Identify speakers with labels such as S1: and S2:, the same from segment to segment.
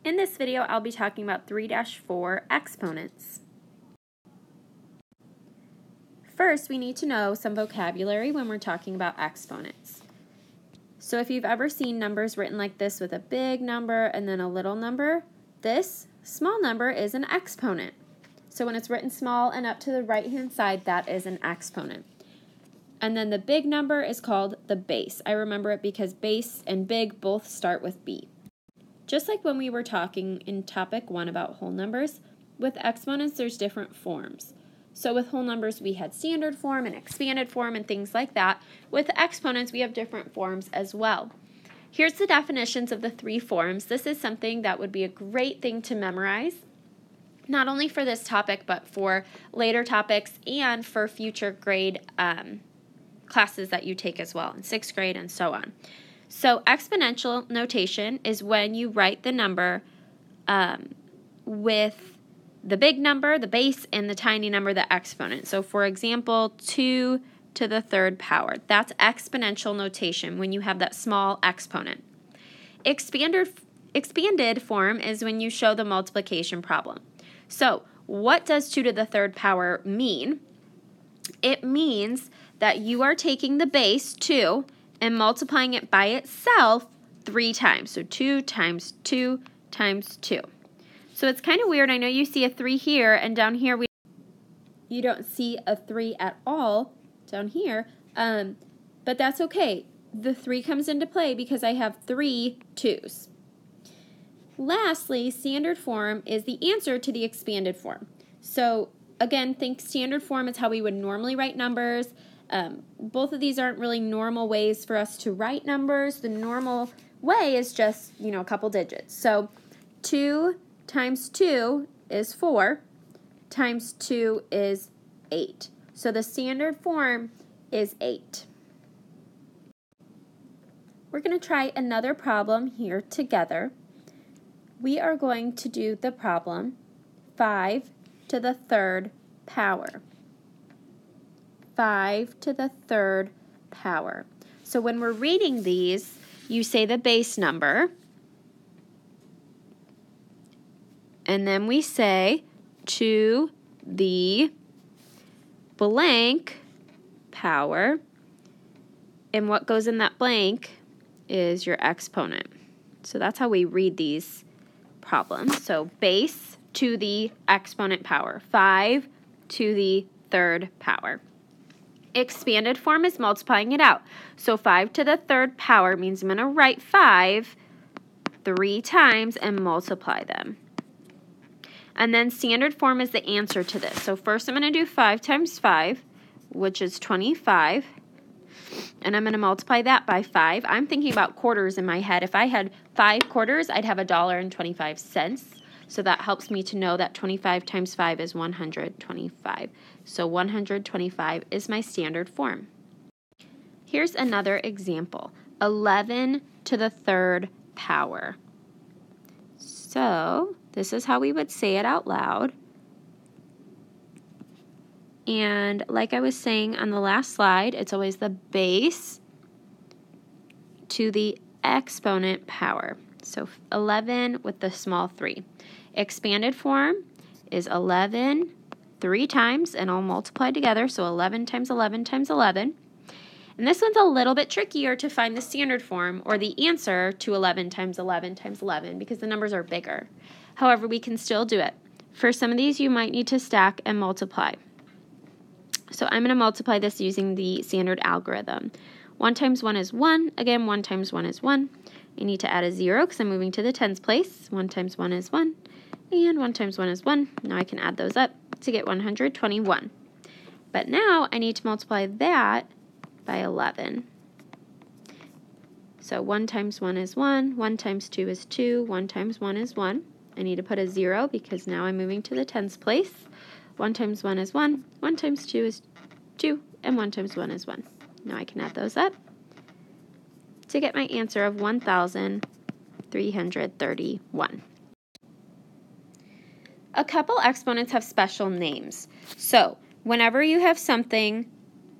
S1: In this video, I'll be talking about 3-4 exponents. First, we need to know some vocabulary when we're talking about exponents. So if you've ever seen numbers written like this with a big number and then a little number, this small number is an exponent. So when it's written small and up to the right-hand side, that is an exponent. And then the big number is called the base. I remember it because base and big both start with B. Just like when we were talking in topic 1 about whole numbers, with exponents there's different forms. So with whole numbers we had standard form and expanded form and things like that. With exponents we have different forms as well. Here's the definitions of the 3 forms. This is something that would be a great thing to memorize, not only for this topic but for later topics and for future grade classes that you take as well in 6th grade and so on. So exponential notation is when you write the number with the big number, the base, and the tiny number, the exponent. So for example, 2 to the 3rd power. That's exponential notation when you have that small exponent. Expanded form is when you show the multiplication problem. So what does 2 to the 3rd power mean? It means that you are taking the base 2 and multiplying it by itself 3 times. So 2 times 2 times 2. So it's kind of weird. I know you see a 3 here, and down here you don't see a 3 at all down here, but that's okay. The 3 comes into play because I have 3 2's. Lastly, standard form is the answer to the expanded form. So again, think standard form is how we would normally write numbers. Both of these aren't really normal ways for us to write numbers. The normal way is just, a couple digits. So 2 times 2 is 4, times 2 is 8. So the standard form is 8. We're going to try another problem here together. We are going to do the problem 5 to the 3rd power. 5 to the 3rd power. So when we're reading these, you say the base number, and then we say to the blank power, and what goes in that blank is your exponent. So that's how we read these problems. So base to the exponent power, 5 to the 3rd power. Expanded form is multiplying it out. So 5 to the 3rd power means I'm going to write 5 3 times and multiply them. And then standard form is the answer to this. So first I'm going to do 5 times 5, which is 25. And I'm going to multiply that by 5. I'm thinking about quarters in my head. If I had 5 quarters, I'd have $1.25. So that helps me to know that 25 times 5 is 125. So 125 is my standard form. Here's another example. 11 to the 3rd power. So this is how we would say it out loud. And like I was saying on the last slide, it's always the base to the exponent power. So 11 with the small 3. Expanded form is 11 3 times, and I'll multiply together, so 11 times 11 times 11. And this one's a little bit trickier to find the standard form or the answer to 11 times 11 times 11 because the numbers are bigger. However, we can still do it. For some of these, you might need to stack and multiply. So I'm going to multiply this using the standard algorithm. 1 times 1 is 1. Again, 1 times 1 is 1. I need to add a 0 because I'm moving to the tens place. 1 times 1 is 1. And 1 times 1 is 1. Now I can add those up to get 121. But now I need to multiply that by 11. So 1 times 1 is 1. 1 times 2 is 2. 1 times 1 is 1. I need to put a 0 because now I'm moving to the tens place. 1 times 1 is 1. 1 times 2 is 2. And 1 times 1 is 1. Now I can add those up to get my answer of 1,331. A couple exponents have special names. So whenever you have something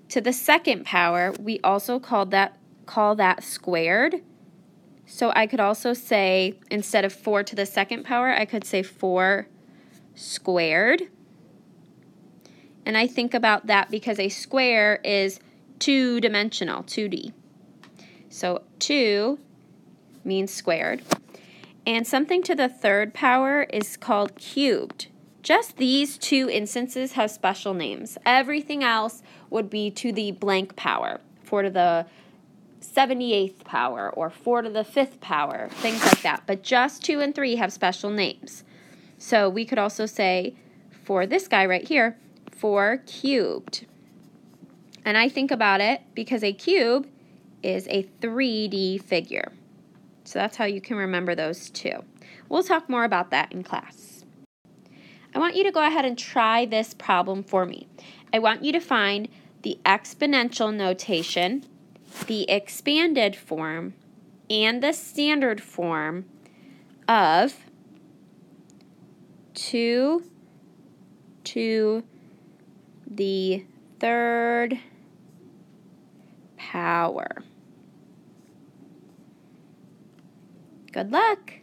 S1: to the 2nd power, we also call that squared. So I could also say, instead of 4 to the second power, I could say 4 squared. And I think about that because a square is two-dimensional, 2D. So 2 means squared. And something to the third power is called cubed. Just these two instances have special names. Everything else would be to the blank power, 4 to the 78th power, or 4 to the 5th power, things like that. But just 2 and 3 have special names. So we could also say, for this guy right here, 4 cubed. And I think about it because a cube is a 3D figure. So that's how you can remember those two. We'll talk more about that in class. I want you to go ahead and try this problem for me. I want you to find the exponential notation, the expanded form, and the standard form of 2 to the third power. Good luck!